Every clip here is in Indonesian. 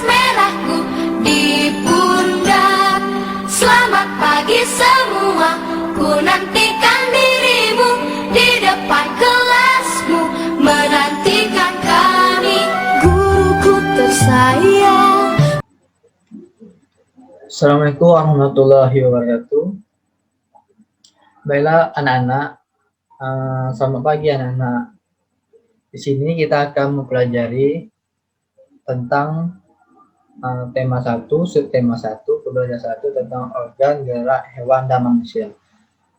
merahku di pundak. Selamat pagi semua, ku nantikan dirimu di depan kelasmu, menantikan kami, guruku tersayang. Assalamualaikum warahmatullahi wabarakatuh. Baiklah anak-anak, selamat pagi anak-anak. Di sini kita akan mempelajari tentang tema 1, subtema 1, pembelajaran 1 tentang organ gerak hewan dan manusia.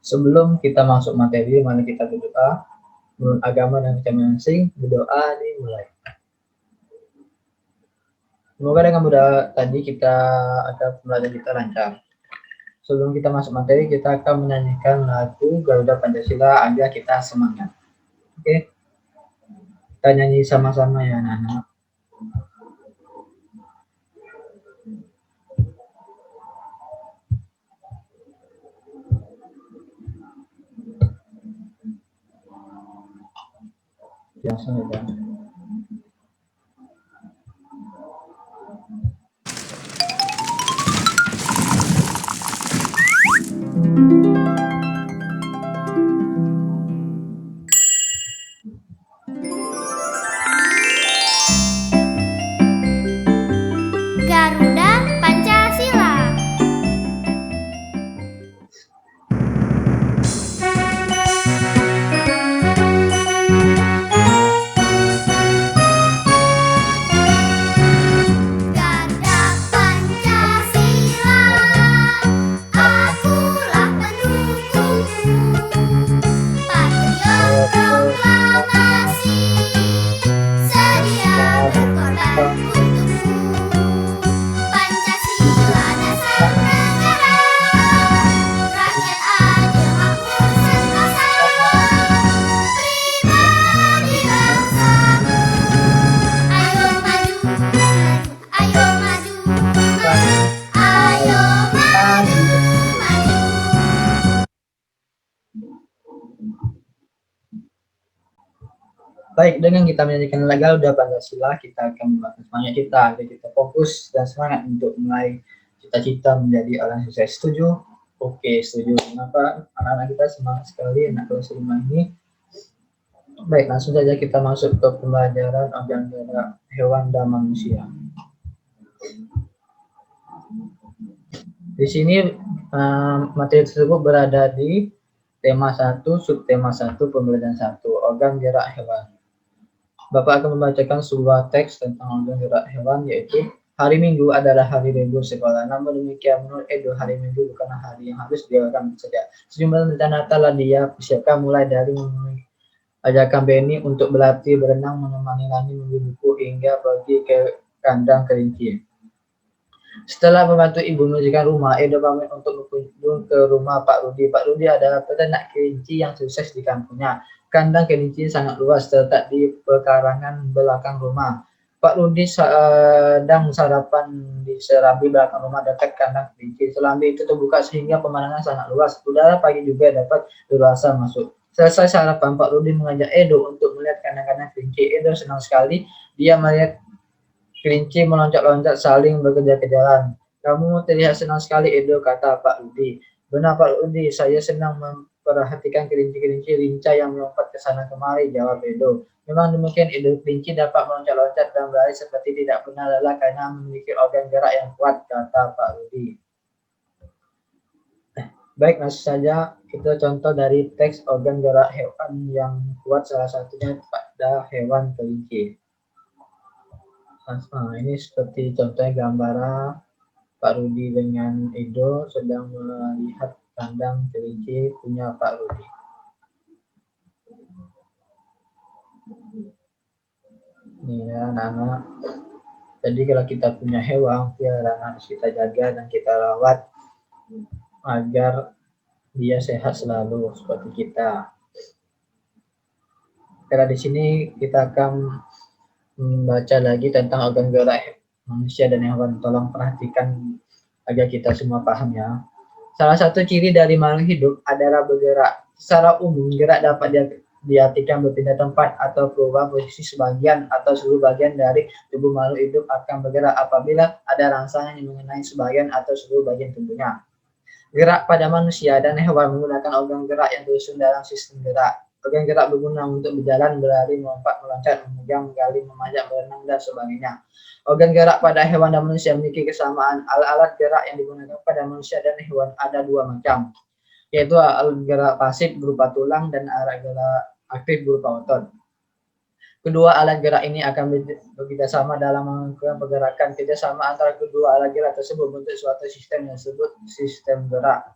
Sebelum kita masuk materi, mari kita berdoa. Menurut agama dan kita masing, berdoa dimulai. Semoga dengan berdoa tadi kita akan pembelajaran kita lancar. Sebelum kita masuk materi, kita akan menyanyikan lagu Garuda Pancasila agar kita semangat. Oke? Kita nyanyi sama-sama ya anak-anak. Langsung ya. Garuda Pancasila. Garuda Pancasila, akulah pendukungmu, patriot proklamasi, sedia berkorban untukmu. Pancasila dasar negara, rakyat adil makmur serta sama, pribadi bangsamu. Ayo maju, ayo maju, ayo maju, maju. Baik, dengan kita menyanyikan lagu Garuda Pancasila, kita akan membangun semangat kita agar kita fokus dan semangat untuk meraih cita-cita menjadi orang sukses. Setuju? Oke, setuju. Kenapa anak-anak kita semangat sekali anak kelas 5 ini? Baik, langsung saja kita masuk ke pembelajaran organ gerak hewan dan manusia. Di sini materi tersebut berada di tema 1, subtema 1, pembelajaran 1, organ gerak hewan. Bapak akan membacakan sebuah teks tentang organ gerak hewan, yaitu hari Minggu adalah hari libur sekolah. Namun demikian, menurut Edo, hari Minggu bukanlah hari yang harus dilakukan saja. Sejumlah rencana telah dia persiapkan, mulai dari ajakan Benny untuk berlatih berenang, menemani Lani membeli buku, hingga pergi ke kandang kelinci. Setelah membantu ibu membersihkan rumah, Edo pamit untuk berkunjung ke rumah Pak Rudi. Pak Rudi adalah peternak kelinci yang sukses di kampungnya. Kandang kelinci sangat luas, terletak di pekarangan belakang rumah. Pak Rudi sedang sarapan di serambi belakang rumah dekat kandang kelinci. Serambi itu terbuka sehingga pemandangan sangat luas. Udara pagi juga dapat leluasa masuk. Selesai sarapan, Pak Rudi mengajak Edo untuk melihat kandang-kandang kelinci. Edo senang sekali. Dia melihat kelinci meloncat-loncat saling berkejar-kejaran. Kamu terlihat senang sekali, Edo, kata Pak Rudi. Benar, Pak Rudi, saya senang memperhatikan kelinci-kelinci lincah yang melompat ke sana kemari, jawab Edo. Memang demikian, Edo. Kelinci dapat meloncat-loncat dan berlari seperti tidak pernah lelah karena memiliki organ gerak yang kuat, kata Pak Rudi. Baik, langsung saja kita contoh dari teks organ gerak hewan yang kuat, salah satunya pada hewan kelinci. Nah, ini seperti contohnya gambar Pak Rudi dengan Edo sedang melihat kandang kelinci punya Pak Rudi. Ini ya anak-anak. Jadi kalau kita punya hewan peliharaan harus kita jaga dan kita rawat agar dia sehat selalu seperti kita. Karena di sini kita akan membaca lagi tentang organ gerak manusia dan hewan. Tolong perhatikan agar kita semua paham ya. Salah satu ciri dari makhluk hidup adalah bergerak. Secara umum, gerak dapat diartikan berpindah tempat atau perubahan posisi sebagian atau seluruh bagian dari tubuh makhluk hidup akan bergerak apabila ada rangsangan yang mengenai sebagian atau seluruh bagian tubuhnya. Gerak pada manusia dan hewan menggunakan organ gerak yang tersusun dalam sistem gerak. Organ gerak berguna untuk berjalan, berlari, melompat, meloncat, memegang, menggali, memanjat, berenang, dan sebagainya. Organ gerak pada hewan dan manusia memiliki kesamaan. Alat-alat gerak yang digunakan pada manusia dan hewan ada dua macam, yaitu alat gerak pasif berupa tulang dan alat gerak aktif berupa otot. Kedua alat gerak ini akan bekerjasama dalam melakukan pergerakan. Kerjasama antara kedua alat gerak tersebut membentuk suatu sistem yang disebut sistem gerak.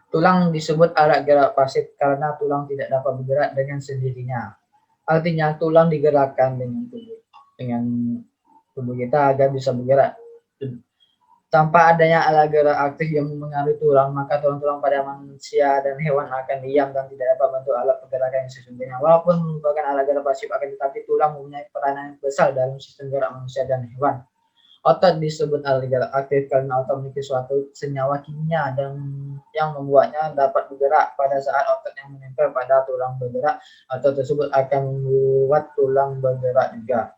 Tulang disebut alat gerak pasif karena tulang tidak dapat bergerak dengan sendirinya. Artinya tulang digerakkan dengan tubuh kita agar bisa bergerak. Tanpa adanya alat gerak aktif yang mengaruhi tulang, maka tulang-tulang pada manusia dan hewan akan diam dan tidak dapat membantu alat pergerakan yang sesungguhnya. Walaupun merupakan alat gerak pasif, akan tetapi tulang mempunyai peranan besar dalam sistem gerak manusia dan hewan. Otot disebut alat gerak aktif karena otot memiliki suatu senyawa kimia dan yang membuatnya dapat bergerak. Pada saat otot yang menempel pada tulang bergerak, otot tersebut akan membuat tulang bergerak juga.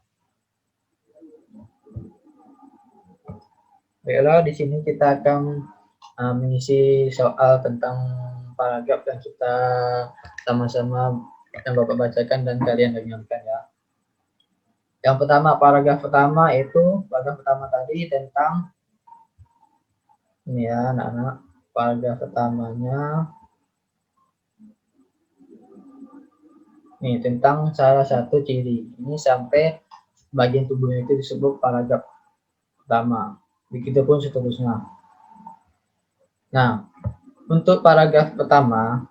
Baiklah, di sini kita akan mengisi soal tentang paragraf yang kita sama-sama yang Bapak bacakan dan kalian dengarkan ya. Yang pertama, paragraf pertama itu paragraf pertama tadi tentang ini ya anak-anak. Paragraf pertamanya ini tentang salah satu ciri. Ini sampai bagian tubuhnya itu disebut paragraf pertama. Begitupun seterusnya. Nah, untuk paragraf pertama,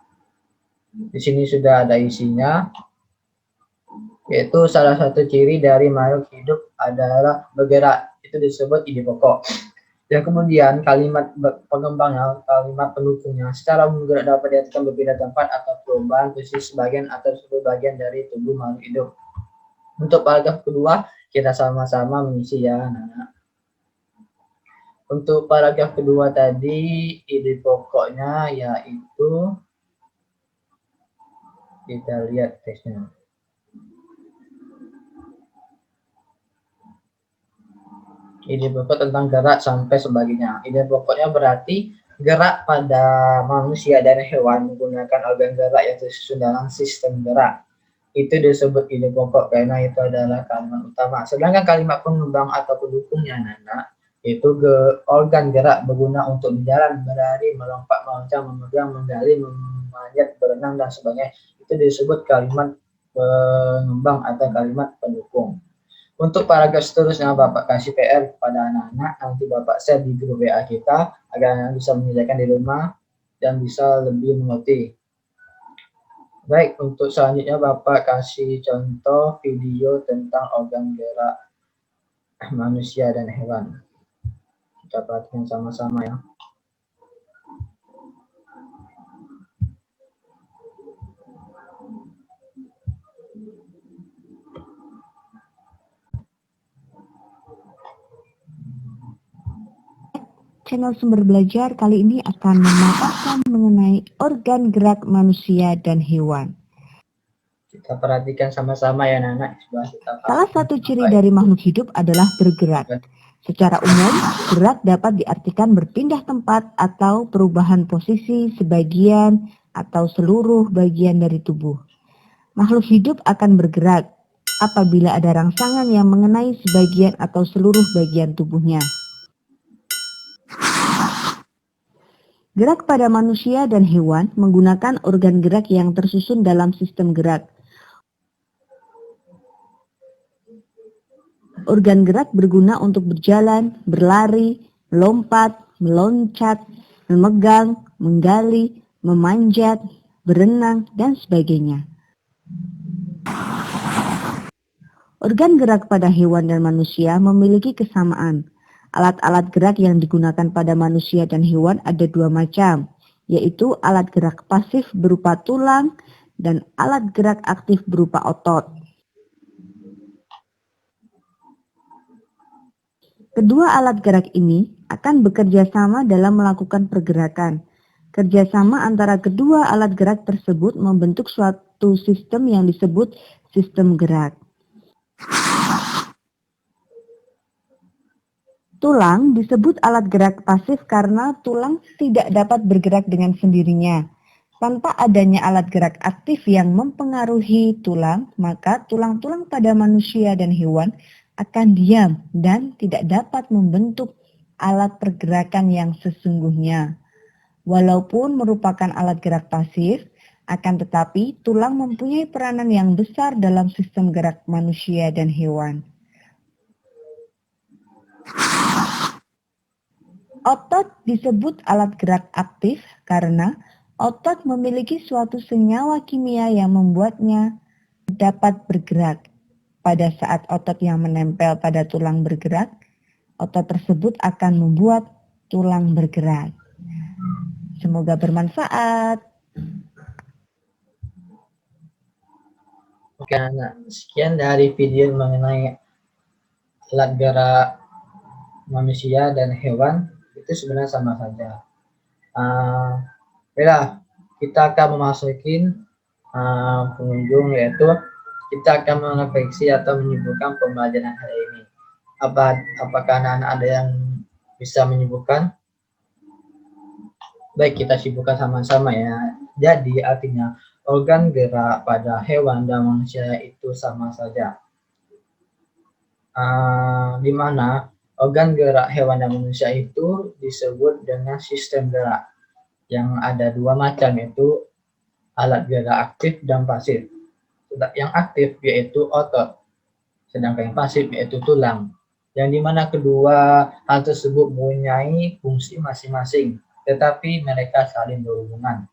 di sini sudah ada isinya, yaitu salah satu ciri dari makhluk hidup adalah bergerak. Itu disebut ide pokok. Dan kemudian kalimat pengembangnya, kalimat pendukungnya, secara bergerak dapat diartikan berpindah tempat atau perubahan posisi sebagian atau seluruh bagian dari tubuh makhluk hidup. Untuk paragraf kedua, kita sama-sama mengisi ya anak-anak. Untuk paragraf kedua tadi, ide pokoknya yaitu, kita lihat teksnya. Ide pokok tentang gerak sampai sebagainya. Ide pokoknya berarti gerak pada manusia dan hewan menggunakan organ gerak yang tersusun dalam sistem gerak. Itu disebut ide pokok karena itu adalah kalimat utama. Sedangkan kalimat pengembang atau pendukungnya anak-anak, itu organ gerak berguna untuk berjalan, berlari, melompat, meloncat, memegang, menggali, memanjat, berenang, dan sebagainya. Itu disebut kalimat pengembang atau kalimat pendukung. Untuk paragraf seterusnya Bapak kasih PR kepada anak-anak, nanti Bapak share di grup WA kita agar anak bisa menyelesaikan di rumah dan bisa lebih mengerti. Baik, untuk selanjutnya Bapak kasih contoh video tentang organ gerak manusia dan hewan. Kita perhatikan sama-sama ya. Channel Sumber Belajar kali ini akan memaparkan mengenai organ gerak manusia dan hewan. Kita perhatikan sama-sama ya anak-anak. Salah satu ciri dari makhluk hidup adalah bergerak. Secara umum, gerak dapat diartikan berpindah tempat atau perubahan posisi sebagian atau seluruh bagian dari tubuh. Makhluk hidup akan bergerak apabila ada rangsangan yang mengenai sebagian atau seluruh bagian tubuhnya. Gerak pada manusia dan hewan menggunakan organ gerak yang tersusun dalam sistem gerak. Organ gerak berguna untuk berjalan, berlari, melompat, meloncat, memegang, menggali, memanjat, berenang, dan sebagainya. Organ gerak pada hewan dan manusia memiliki kesamaan. Alat-alat gerak yang digunakan pada manusia dan hewan ada dua macam, yaitu alat gerak pasif berupa tulang dan alat gerak aktif berupa otot. Kedua alat gerak ini akan bekerja sama dalam melakukan pergerakan. Kerjasama antara kedua alat gerak tersebut membentuk suatu sistem yang disebut sistem gerak. Tulang disebut alat gerak pasif karena tulang tidak dapat bergerak dengan sendirinya. Tanpa adanya alat gerak aktif yang mempengaruhi tulang, maka tulang-tulang pada manusia dan hewan akan diam dan tidak dapat membentuk alat pergerakan yang sesungguhnya. Walaupun merupakan alat gerak pasif, akan tetapi tulang mempunyai peranan yang besar dalam sistem gerak manusia dan hewan. Otot disebut alat gerak aktif karena otot memiliki suatu senyawa kimia yang membuatnya dapat bergerak. Pada saat otot yang menempel pada tulang bergerak, otot tersebut akan membuat tulang bergerak. Semoga bermanfaat. Oke, anak. Sekian dari video mengenai alat gerak manusia dan hewan. Itu sebenarnya sama saja. Baiklah, kita akan memasuki pengunjung, yaitu kita akan merefleksi atau menyebutkan pembelajaran hari ini. Apakah anak-anak ada yang bisa menyebutkan? Baik, kita sibukkan sama-sama ya. Jadi artinya organ gerak pada hewan dan manusia itu sama saja. Di mana organ gerak hewan dan manusia itu disebut dengan sistem gerak yang ada dua macam, yaitu alat gerak aktif dan pasif. Yang aktif yaitu otot, sedangkan yang pasif yaitu tulang. Yang dimana kedua hal tersebut mempunyai fungsi masing-masing, tetapi mereka saling berhubungan.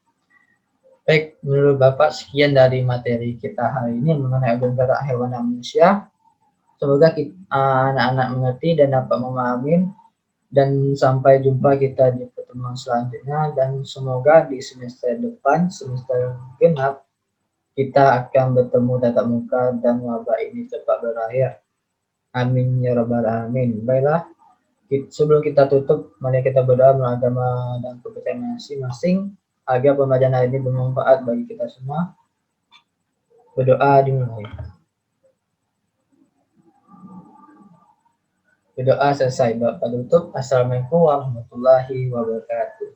Baik, menurut Bapak sekian dari materi kita hari ini mengenai organ gerak hewan dan manusia. Semoga anak-anak mengerti dan dapat memahami, dan sampai jumpa kita di pertemuan selanjutnya, dan semoga di semester depan, semester genap, kita akan bertemu tatap muka dan wabah ini cepat berakhir. Amin ya rabbal alamin. Baiklah, sebelum kita tutup, mari kita berdoa menurut agama dan kepercayaan masing-masing agar pembelajaran hari ini bermanfaat bagi kita semua. Berdoa dimulai. Berdoa selesai, Bapak tutup. Assalamualaikum warahmatullahi wabarakatuh.